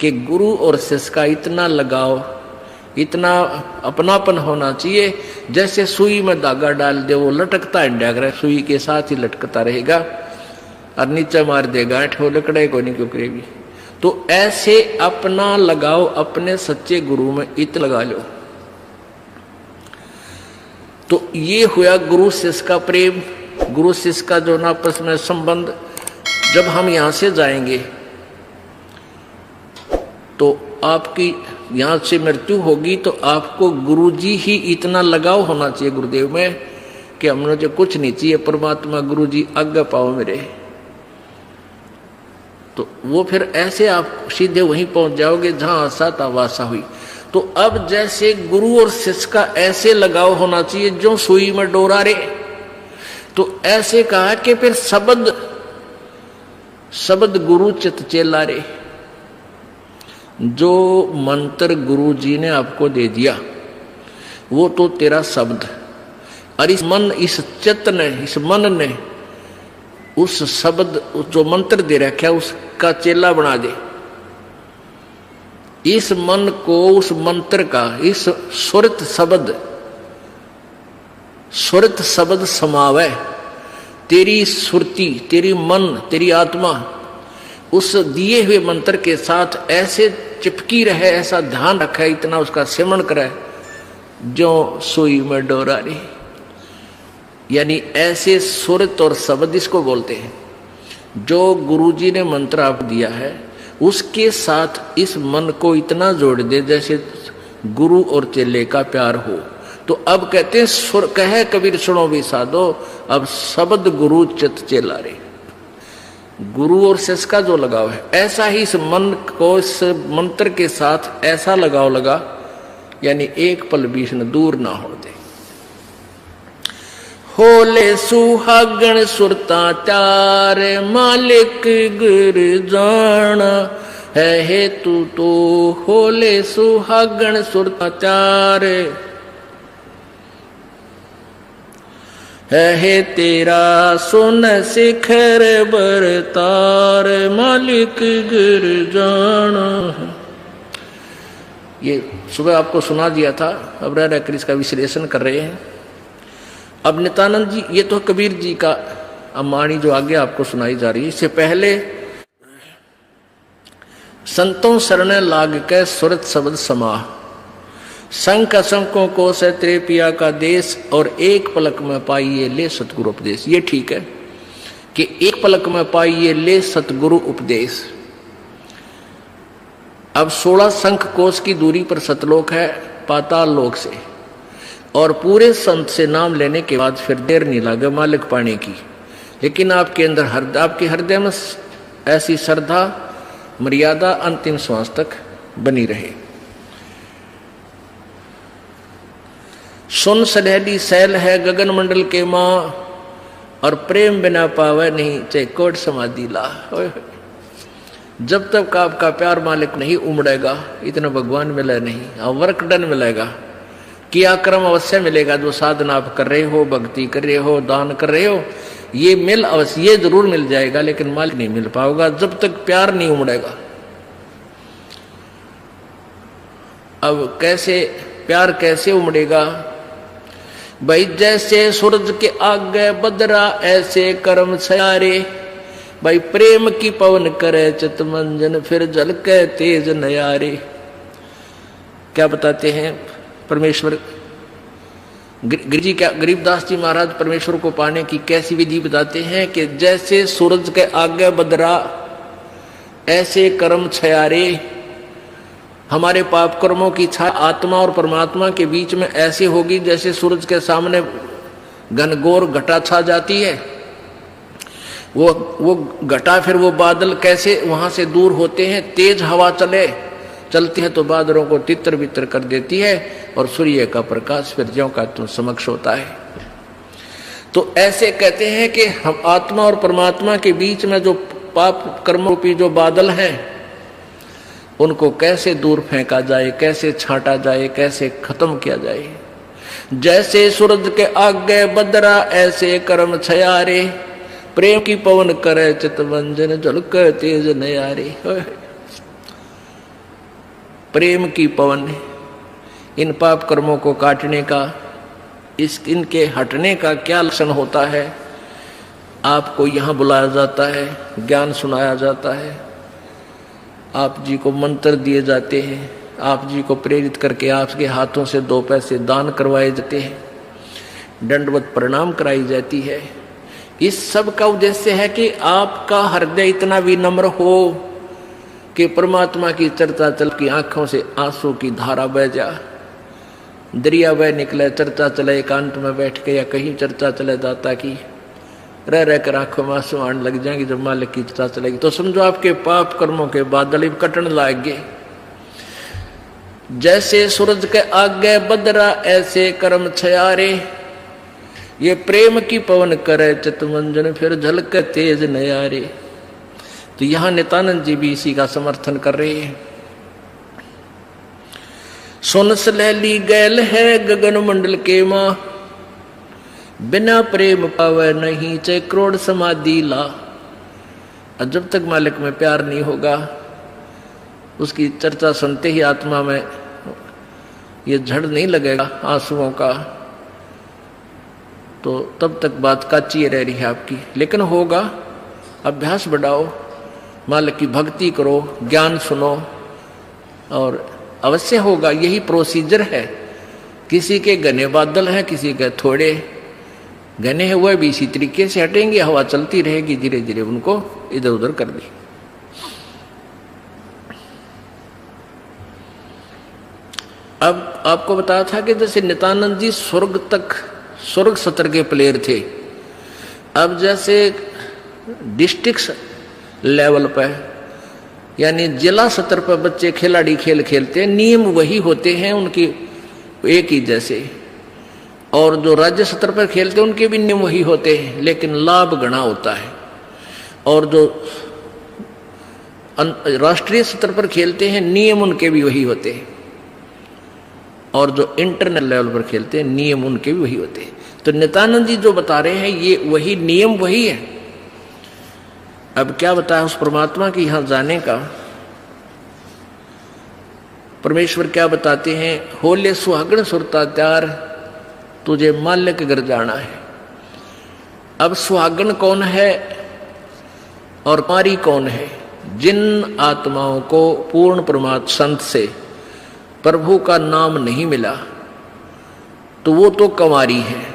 कि गुरु और शिष्य का इतना लगाव, इतना अपनापन होना चाहिए जैसे सुई में धागा डाल दे, वो लटकता है, सुई के साथ ही लटकता रहेगा और नीचे मार देगा, ठो लकड़े को नहीं क्यों करेगी। तो ऐसे अपना लगाओ अपने सच्चे गुरु में इत लगा लो। तो ये हुआ गुरु शिष्य का प्रेम, गुरु शिष्य का जो ना आपस में संबंध। जब हम यहां से जाएंगे तो आपकी यहां से मृत्यु होगी तो आपको गुरुजी ही इतना लगाव होना चाहिए गुरुदेव में कि हमने जो कुछ नहीं चाहिए, परमात्मा गुरुजी आज्ञा पाओ मेरे। तो वो फिर ऐसे आप सीधे वहीं पहुंच जाओगे जहां आशा था वासा हुई। तो अब जैसे गुरु और शिष्य का ऐसे लगाव होना चाहिए जो सुई में डोरा रे, तो ऐसे कहा कि फिर शब्द गुरु चित चेला रे। जो मंत्र गुरु जी ने आपको दे दिया वो तो तेरा शब्द, और इस चित्त ने, इस मन ने उस शब्द जो मंत्र दे रखा उसका चेला बना दे। इस मन को उस मंत्र का, इस सुरत शब्द समावे। तेरी सुरती, तेरी मन, तेरी आत्मा उस दिए हुए मंत्र के साथ ऐसे चिपकी रहे, ऐसा ध्यान रखे, इतना उसका सेवन करे जो सुई में डोरा रे। यानी ऐसे सुरत और शब्द इसको बोलते हैं। जो गुरुजी ने मंत्र आप दिया है उसके साथ इस मन को इतना जोड़ दे जैसे गुरु और चेले का प्यार हो। तो अब कहते हैं सुर कहे कबीर सुनो भी साधो, अब शब्द गुरु चित चेला रे। गुरु और शिष्य का जो लगाव है ऐसा ही इस मन को इस मंत्र के साथ ऐसा लगाव लगा, यानी एक पल बीच न दूर ना हो दे। होले सुहागण सुरता त्यार, मालिक गुर जाना है हेतु तो। होले सुहागण सुरता त्यार है तेरा सुन शिखर बरतार, मालिक गिर जाना। ये सुबह आपको सुना दिया था, अब रह कर इसका विश्लेषण कर रहे हैं। अब नित्यानंद जी, ये तो कबीर जी का अम्बाणी जो आगे आपको सुनाई जा रही है। इससे पहले संतों शरण लाग के सुरत शब्द समाह, संक असंकों को से तेरे पिया का देश, और एक पलक में पाइए ले सतगुरु उपदेश। ये ठीक है कि एक पलक में पाइए ले सतगुरु उपदेश। अब 16 शंख कोश की दूरी पर सतलोक है पाताल लोक से, और पूरे संत से नाम लेने के बाद फिर देर नहीं लगे मालिक पाने की। लेकिन आपके अंदर आपके हृदय में ऐसी श्रद्धा मर्यादा अंतिम श्वास तक बनी रहे। सुन सलहली सैल है गगन मंडल के माँ, और प्रेम बिना पावे नहीं चाहे कोट समाधि ला। जब तक आपका प्यार मालिक नहीं उमड़ेगा इतना भगवान मिले नहीं। और वर्क डन मिलेगा, किया कर्म अवश्य मिलेगा। जो साधना आप कर रहे हो, भक्ति कर रहे हो, दान कर रहे हो, ये मिल अवश्य, ये जरूर मिल जाएगा, लेकिन मालिक नहीं मिल पाओगा जब तक प्यार नहीं उमड़ेगा। अब कैसे प्यार कैसे उमड़ेगा भाई? जैसे सूरज के आगे बदरा ऐसे कर्म छयारे। भाई प्रेम की पवन करे चित मंजन, फिर जल के तेज नयारे। क्या बताते हैं परमेश्वर गिरिजी, क्या गरीबदास जी महाराज परमेश्वर को पाने की कैसी विधि बताते हैं कि जैसे सूरज के आगे बदरा ऐसे कर्म छयारे। हमारे पाप कर्मों की छाया आत्मा और परमात्मा के बीच में ऐसे होगी जैसे सूरज के सामने घनघोर घटा छा जाती है। वो घटा, फिर वो बादल कैसे वहां से दूर होते हैं। तेज हवा चलती है तो बादलों को तितर बितर कर देती है, और सूर्य का प्रकाश फिर ज्यों का त्यों समक्ष होता है। तो ऐसे कहते हैं कि हम आत्मा और परमात्मा के बीच में जो पाप कर्म रूपी जो बादल हैं उनको कैसे दूर फेंका जाए, कैसे छांटा जाए, कैसे खत्म किया जाए। जैसे सूरज के आगे बदरा ऐसे कर्म छयारे, प्रेम की पवन करे चित मंजन झलक तेज नयारे। प्रेम की पवन, इन पाप कर्मों को काटने का, इनके हटने का क्या लक्षण होता है। आपको यहाँ बुलाया जाता है, ज्ञान सुनाया जाता है, आप जी को मंत्र दिए जाते हैं, आप जी को प्रेरित करके आपके हाथों से 2 पैसे दान करवाए जाते हैं, दंडवत प्रणाम कराई जाती है। इस सब का उद्देश्य है कि आपका हृदय इतना विनम्र हो कि परमात्मा की चर्चा चल की आंखों से आंसू की धारा बह जा, दरिया बह निकले, चर्चा चले एकांत में बैठ के या कहीं चर्चा चले दाता की, रह रह कर आंखों में आंसू आने लग जाएंगे। जब मालिक की चर्चा चलेगी तो समझो आपके पाप कर्मों के बादल कटने लागे। जैसे सूरज के आगे बदरा ऐसे कर्म छयारे, ये प्रेम की पवन करे चितमंजन फिर झलक तेज नयारे। तो यहां नित्यानंद जी भी इसी का समर्थन कर रहे हैं। सुन सलैली गैल है गगन मंडल के माँ, बिना प्रेम पावे नहीं चे करोड़ समाधि ला। और जब तक मालिक में प्यार नहीं होगा, उसकी चर्चा सुनते ही आत्मा में ये झड़ नहीं लगेगा आंसुओं का, तो तब तक बात काची रह रही है आपकी। लेकिन होगा, अभ्यास बढ़ाओ, मालिक की भक्ति करो, ज्ञान सुनो, और अवश्य होगा। यही प्रोसीजर है। किसी के घने बादल हैं, किसी के थोड़े घने हैं, वह भी इसी तरीके से हटेंगे। हवा चलती रहेगी, धीरे धीरे उनको इधर उधर कर दी। अब आपको बताया था कि जैसे नित्यानंद जी स्वर्ग सत्र के प्लेयर थे। अब जैसे डिस्ट्रिक्ट लेवल पर यानी जिला स्तर पर बच्चे खिलाड़ी खेल खेलते हैं, नियम वही होते हैं उनकी एक ही जैसे, और जो राज्य स्तर पर खेलते हैं उनके भी नियम वही होते हैं, लेकिन लाभ गणा होता है। और जो राष्ट्रीय स्तर पर खेलते हैं नियम उनके भी वही होते हैं, और जो इंटरनेशनल लेवल पर खेलते हैं नियम उनके भी वही होते हैं। तो नित्यानंद जी जो बता रहे हैं ये वही नियम वही है। अब क्या बताया उस परमात्मा की यहां जाने का। परमेश्वर क्या बताते हैं, होले सुहागण सुरता त्यार तुझे मालिक घर जाना है। अब सुहागण कौन है और कुंवारी कौन है? जिन आत्माओं को पूर्ण परमात्मा संत से प्रभु का नाम नहीं मिला तो वो तो कुंवारी है,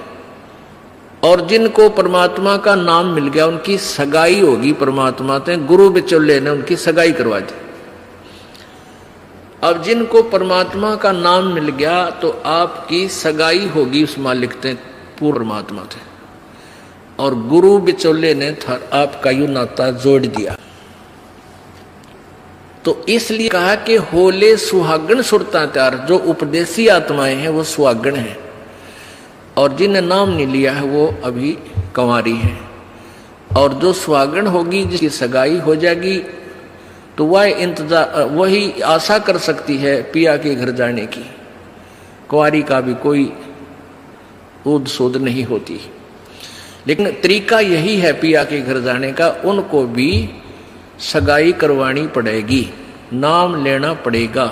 और जिनको परमात्मा का नाम मिल गया उनकी सगाई होगी परमात्मा से। गुरु बिचौले ने उनकी सगाई करवा दी। अब जिनको परमात्मा का नाम मिल गया तो आपकी सगाई होगी उस मालिक से, पूर्ण परमात्मा से, और गुरु बिचौले ने आपका यू नाता जोड़ दिया। तो इसलिए कहा कि होले सुहागण सुरता त्यार। जो उपदेशी आत्माएं हैं वो सुहागण हैं, और जिन्हें नाम नहीं लिया है वो अभी कुंवारी है। और जो सुहागण होगी जिसकी सगाई हो जाएगी तो वह वही आशा कर सकती है पिया के घर जाने की। कुंवारी का भी कोई ऊद सूद नहीं होती, लेकिन तरीका यही है पिया के घर जाने का। उनको भी सगाई करवानी पड़ेगी, नाम लेना पड़ेगा,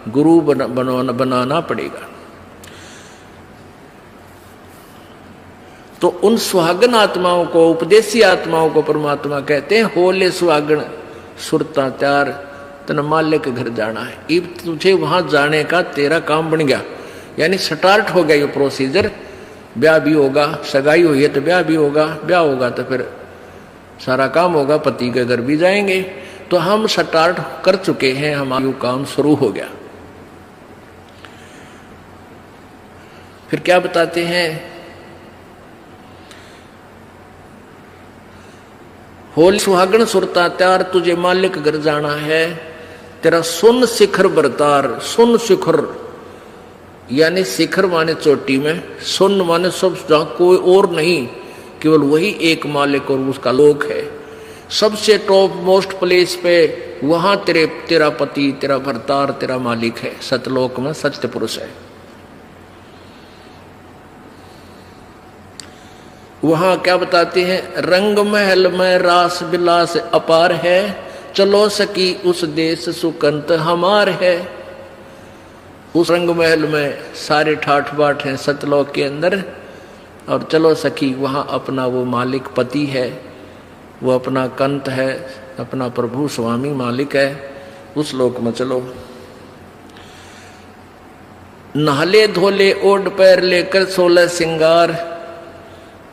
गुरु बनाना पड़ेगा। तो उन सुहागन आत्माओं को, उपदेशी आत्माओं को परमात्मा कहते हैं होले सुहागन सुरता त्यार तन मालिक घर जाना है। अब तुझे वहां जाने का तेरा काम बन गया, यानी स्टार्ट हो गया ये प्रोसीजर। ब्याह भी होगा, सगाई हुई है तो ब्याह भी होगा, ब्याह होगा तो फिर सारा काम होगा, पति के घर भी जाएंगे। तो हम स्टार्ट कर चुके हैं, हमारा काम शुरू हो गया। फिर क्या बताते हैं, होली सुहागण सुरता त्यार तुझे मालिक घर जाना है। तेरा सुन शिखर बरतार। सुन शिखर यानी शिखर माने चोटी में, सुन माने सब जहां कोई और नहीं, केवल वही एक मालिक और उसका लोक है। सबसे टॉप मोस्ट प्लेस पे वहां तेरा पति, तेरा भरतार, तेरा मालिक है। सतलोक में सत्य पुरुष है। वहां क्या बताते हैं, रंग महल में रास बिलास अपार है, चलो सकी उस देश सुकंत हमार है। उस रंग महल में सारे ठाठ बाट हैं सतलोक के अंदर, और चलो सखी वहाँ अपना वो मालिक पति है, वो अपना कंत है, अपना प्रभु स्वामी मालिक है, उस लोक में चलो। नहले धोले ओढ़ पैर लेकर 16 सिंगार,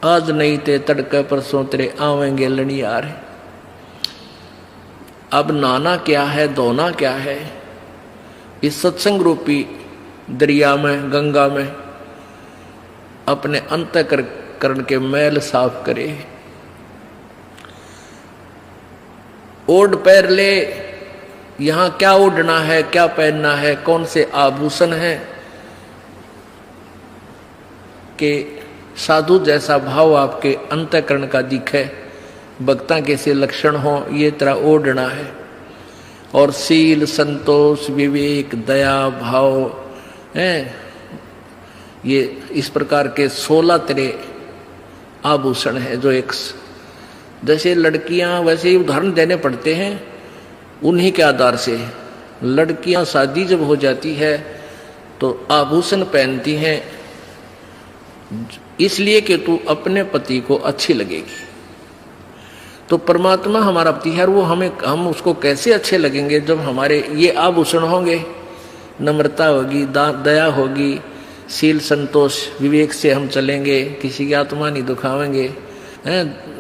आज नहीं ते तड़के परसों तेरे आवेंगे लड़ियार। अब नाना क्या है, धोना क्या है, इस सत्संग रूपी दरिया में, गंगा में अपने अंतःकरण के मैल साफ करे। ओढ़ पैर ले, यहां क्या ओढ़ना है, क्या पहनना है, कौन से आभूषण है कि साधु जैसा भाव आपके अंतःकरण का दिखे, भक्ता के से लक्षण हो, ये तरह ओढ़ना है। और सील, संतोष, विवेक, दया भाव है, ये इस प्रकार के 16 तरह आभूषण है जो एक जैसे लड़कियां वैसे ही उदाहरण देने पड़ते हैं उन्हीं के आधार से। लड़कियां शादी जब हो जाती है तो आभूषण पहनती हैं इसलिए कि तू अपने पति को अच्छी लगेगी। तो परमात्मा हमारा पति है, वो हम उसको कैसे अच्छे लगेंगे जब हमारे ये आभूषण होंगे, नम्रता होगी, दया होगी, सील, संतोष, विवेक से हम चलेंगे, किसी की आत्मा नहीं दुखावेंगे,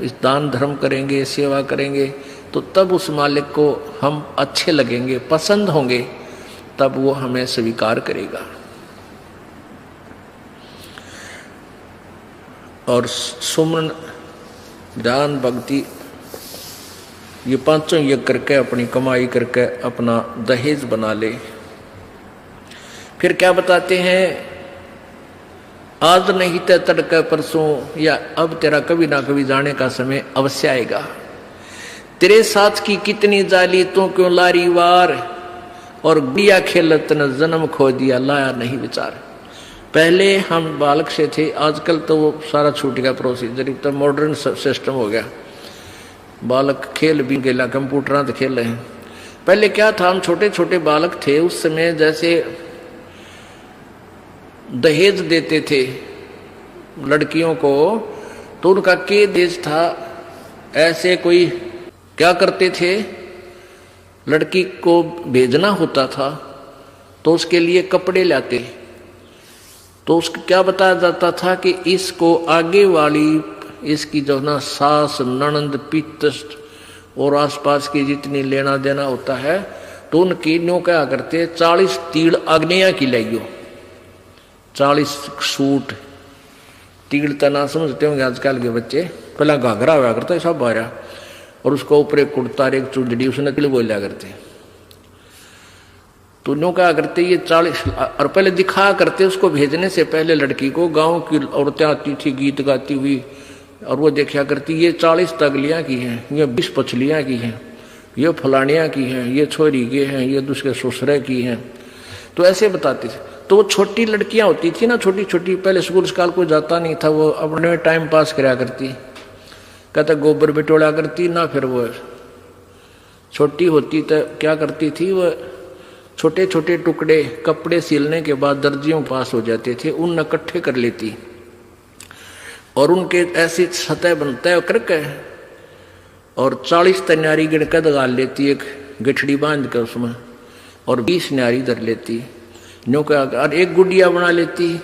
इस दान धर्म करेंगे, सेवा करेंगे, तो तब उस मालिक को हम अच्छे लगेंगे, पसंद होंगे, तब वो हमें स्वीकार करेगा। और सुमन, ध्यान, भक्ति, ये पांचों यज्ञ करके अपनी कमाई करके अपना दहेज बना ले। फिर क्या बताते हैं, आज नहीं तो तड़के परसों, या अब तेरा कभी ना कभी जाने का समय अवश्य आएगा। तेरे साथ की कितनी जाली तू क्यों लारी वार, और गुड़िया खेलत न जन्म खो दिया लाया नहीं विचार। पहले हम बालक से थे, आजकल तो वो सारा छूट गया प्रोसीजर, तो मॉडर्न सिस्टम हो गया, बालक खेल भी गेला, कंप्यूटर तो खेल रहे हैं। पहले क्या था, हम छोटे छोटे बालक थे, उस समय जैसे दहेज देते थे लड़कियों को, तो उनका के देश था, ऐसे कोई क्या करते थे, लड़की को भेजना होता था तो उसके लिए कपड़े लाते, तो उसको क्या बताया जाता था कि इसको आगे वाली, इसकी जो ना सास, ननंद, पितृ और आसपास की जितनी लेना देना होता है, तो उनकी न्यों क्या करते, 40 तीड़ अग्निया की लाइयो, 40 सूट, तीड़ तना समझते होंगे आजकल के बच्चे, पहला घाघरा हुआ करता है सब बारह, और उसको ऊपर एक कुर्ता, एक चुंदड़ी, उसने तिल बोल लिया करते। तो न्यों क्या करते, ये 40, और पहले दिखाया करते उसको भेजने से पहले लड़की को, गांव की औरतें आती थी गीत गाती हुई, और वो देखा करती ये 40 तगलियां की हैं, ये 20 पछलियां की हैं, ये फलानियां की हैं, ये छोरी के हैं, ये दूसरे ससुरे की हैं, तो ऐसे बताते थे। तो वो छोटी लड़कियां होती थी ना, छोटी छोटी, पहले स्कूल स्काल को जाता नहीं था, वो अपने टाइम पास कराया करती, कहता गोबर बिटोड़ा करती ना। फिर वो छोटी होती तो क्या करती थी, वो छोटे छोटे टुकड़े कपड़े सिलने के बाद दर्जियों पास हो जाते थे, उन इकट्ठे कर लेती और उनके ऐसी सतह बनता करके, और 40 तन्यारी गिनकर दगाल लेती, एक गठड़ी बांध कर उसमें, और 20 न्यारी धर लेती, न्यों का, और एक गुड़िया बना लेती,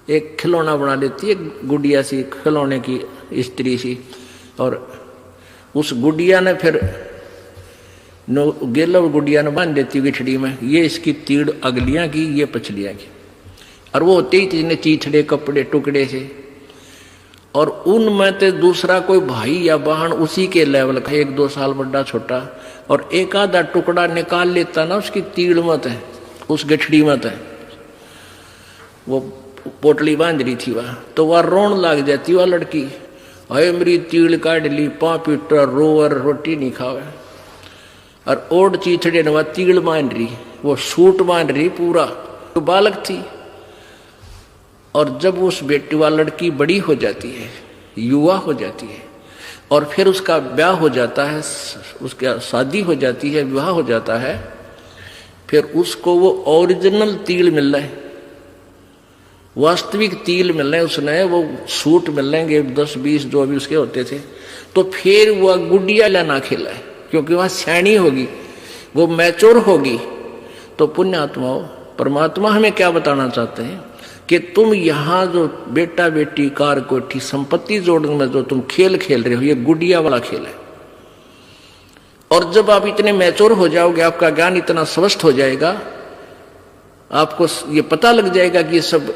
एक खिलौना बना लेती, एक गुड़िया सी खिलौने की स्त्री सी, और उस गुड़िया ने फिर गेला गुड़िया ने बांध देती गठड़ी में, ये इसकी तीड़ अगलियां की, ये पछलियां की, और वो होते ही जिन्हें चीथड़े कपड़े टुकड़े से, और उनमें तो दूसरा कोई भाई या बहन उसी के लेवल का, 1-2 साल बड़ा छोटा, और एक आधा टुकड़ा निकाल लेता ना उसकी तीड़ मत है, उस गठड़ी मत है, वो पोटली बांध रही थी वह, तो वह रोन लग जाती वह लड़की, अरे मेरी तीड़ काट ली, 5 पीटर रोवर रोटी नहीं खावे, और ओढ़ चीथड़े ने वह तीड़ बांध रही, वो सूट बांध रही पूरा, तो बालक थी। और जब उस बेटी वाली लड़की बड़ी हो जाती है, युवा हो जाती है, और फिर उसका ब्याह हो जाता है, उसकी शादी हो जाती है, विवाह हो जाता है, फिर उसको वो ओरिजिनल तिल मिल रहा है, वास्तविक तिल मिल रहे हैं, उसने वो सूट मिल लेंगे 10-20 जो भी उसके होते थे, तो फिर वह गुडिया लाना खेला है, क्योंकि वह सैनी होगी, वो मैच्योर होगी। तो पुण्यात्माओं, परमात्मा हमें क्या बताना चाहते हैं कि तुम यहाँ जो बेटा बेटी कार कोठी संपत्ति जोड़ने में जो तुम खेल खेल रहे हो, ये गुडिया वाला खेल है। और जब आप इतने मैच्योर हो जाओगे, आपका ज्ञान इतना स्वस्थ हो जाएगा, आपको ये पता लग जाएगा कि ये सब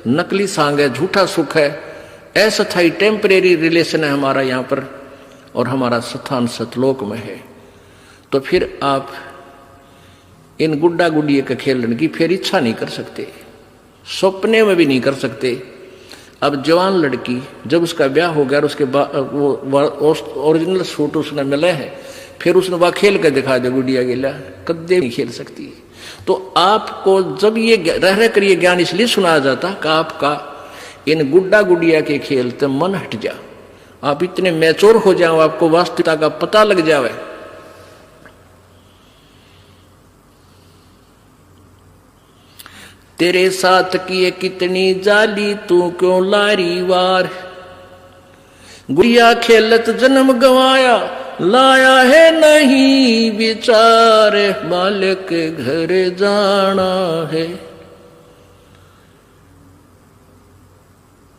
नकली सांग है, झूठा सुख है, अस्थायी टेम्परेरी रिलेशन है हमारा यहाँ पर, और हमारा स्थान सतलोक में है। तो फिर आप इन गुड्डा गुडिये के खेलने की फिर इच्छा नहीं कर सकते, सपने में भी नहीं कर सकते। अब जवान लड़की जब उसका ब्याह हो गया और उसके बाद वो ओरिजिनल सूट उसने मिले हैं, फिर उसने वह खेल कर दिखा दे गुडिया गिला, कदे नहीं खेल सकती। तो आपको जब ये रह रह कर ये ज्ञान इसलिए सुनाया जाता कि आपका इन गुड्डा गुडिया के खेल से मन हट जा, आप इतने मैच्योर हो जाओ, आपको वास्तविकता का पता लग जावे। तेरे साथ किए कितनी जाली, तू क्यों लारी वार, गुड़िया खेलत जन्म गवाया, लाया है नहीं विचार, बालक घर जाना है।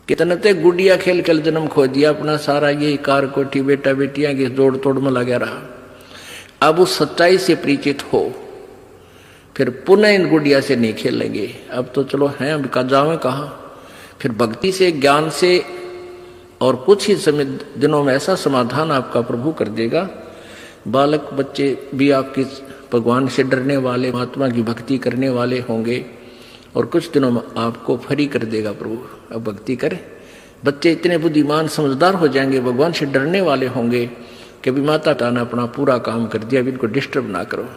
कितने ते गुड़िया खेल खेल जन्म खो दिया अपना सारा, यही कार कोठी बेटा बेटियां की जोड़ तोड़ में लगा रहा। अब उस सच्चाई से परिचित हो, फिर पुनः इन गुड़िया से नहीं खेलेंगे। अब तो चलो हैं, अब का जावे कहाँ। फिर भक्ति से, ज्ञान से, और कुछ ही समय दिनों में ऐसा समाधान आपका प्रभु कर देगा, बालक बच्चे भी आपके भगवान से डरने वाले, महात्मा की भक्ति करने वाले होंगे, और कुछ दिनों में आपको फ्री कर देगा प्रभु। अब भक्ति करें, बच्चे इतने बुद्धिमान समझदार हो जाएंगे, भगवान से डरने वाले होंगे कि अभी माता पिता ने अपना पूरा काम कर दिया, अभी इनको डिस्टर्ब ना करो।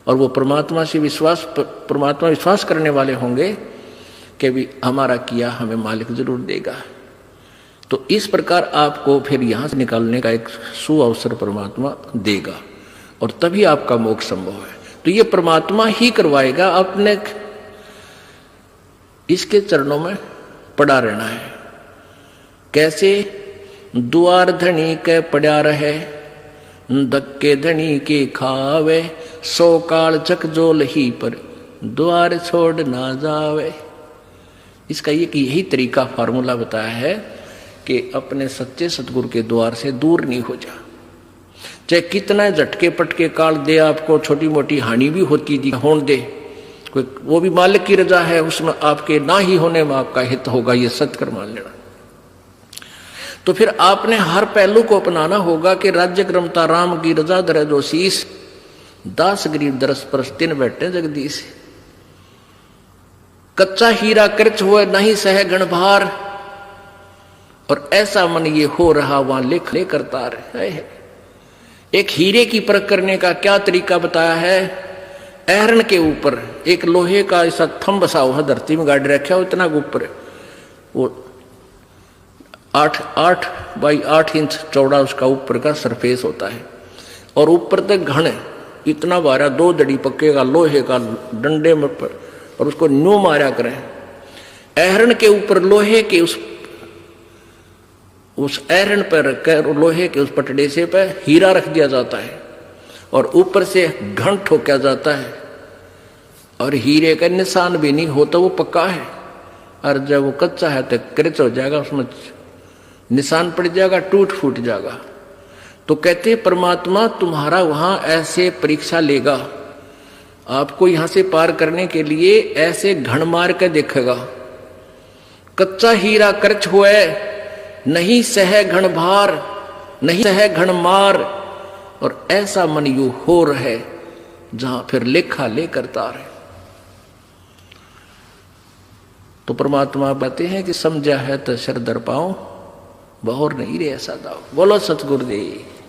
और वो परमात्मा से विश्वास करने वाले होंगे कि भी हमारा किया हमें मालिक जरूर देगा। तो इस प्रकार आपको फिर यहाँ से निकालने का एक सुअवसर परमात्मा देगा, और तभी आपका मोक्ष संभव है। तो ये परमात्मा ही करवाएगा, अपने इसके चरणों में पड़ा रहना है। कैसे? द्वार धनी के पड़ा रहे, धक्के धनी के खावे, 100 काल चकजोल ही पर द्वार छोड़ ना जावे। इसका यही तरीका फार्मूला बताया है कि अपने सच्चे सतगुरु के द्वार से दूर नहीं हो जा। चाहे कितना झटके पटके काल दे, आपको छोटी मोटी हानि भी होती थी होने दे, कोई वो भी मालिक की रजा है, उसमें आपके ना ही होने में आपका हित होगा, ये सत्य मान लेना। तो फिर आपने हर पहलू को अपनाना होगा कि राज्य क्रमता राम की रजा धरे जो शीस, दास गरीब दरस परस तिन बैठे जगदीश। कच्चा हीरा कृच हुए नहीं सह गण भार, और ऐसा मन ये हो रहा वहां लिख ले करता रहे। एक हीरे की परख करने का क्या तरीका बताया है? एहरन के ऊपर एक लोहे का ऐसा थंब बसा हुआ धरती में गाड़ रखा हो, इतना ऊपर, वो 8 बाई 8 इंच चौड़ा उसका ऊपर का सरफेस होता है, और ऊपर तक घन इतना बारा 2 दड़ी पक्के का लोहे का डंडे में पर, और उसको न्यू मारा करें। एहरन के ऊपर लोहे के उस एहरन पर रखकर लोहे के उस पटड़े से पे हीरा रख दिया जाता है, और ऊपर से घन ठोका जाता है, और हीरे का निशान भी नहीं होता, वो पक्का है। और जब वो कच्चा है तो क्रच हो जाएगा, उसमें निशान पड़ जाएगा, टूट फूट जाएगा। तो कहते परमात्मा तुम्हारा वहां ऐसे परीक्षा लेगा, आपको यहां से पार करने के लिए ऐसे घण मार के देखेगा। कच्चा हीरा कर्च हुए नहीं सह घण भार, नहीं सह घण मार, और ऐसा मन यू हो रहे जहां फिर लेखा ले करता रहे। तो परमात्मा बताते हैं कि समझा है तो सर दर पाओ, बहुर नहीं रे ऐसा दाओ। बोलो सतगुरुदेव।